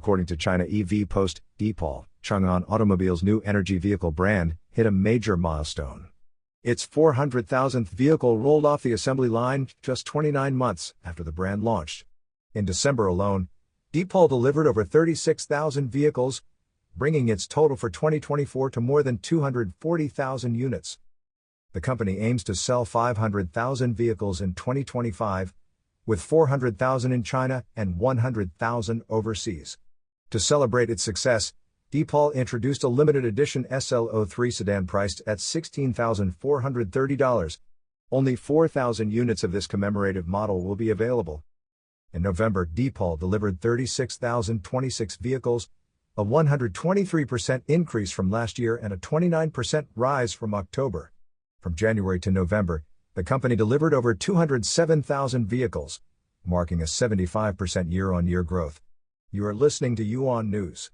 According to China EV Post, Deepal, Chang'an Automobile's new energy vehicle brand, hit a major milestone. Its 400,000th vehicle rolled off the assembly line just 29 months after the brand launched. In December alone, Deepal delivered over 36,000 vehicles, bringing its total for 2024 to more than 240,000 units. The company aims to sell 500,000 vehicles in 2025, with 400,000 in China and 100,000 overseas. To celebrate its success, Deepal introduced a limited edition SL03 sedan priced at $16,430. Only 4,000 units of this commemorative model will be available. In November, Deepal delivered 36,026 vehicles, a 123% increase from last year and a 29% rise from October. From January to November, the company delivered over 207,000 vehicles, marking a 75% year-on-year growth. You are listening to Yuan News.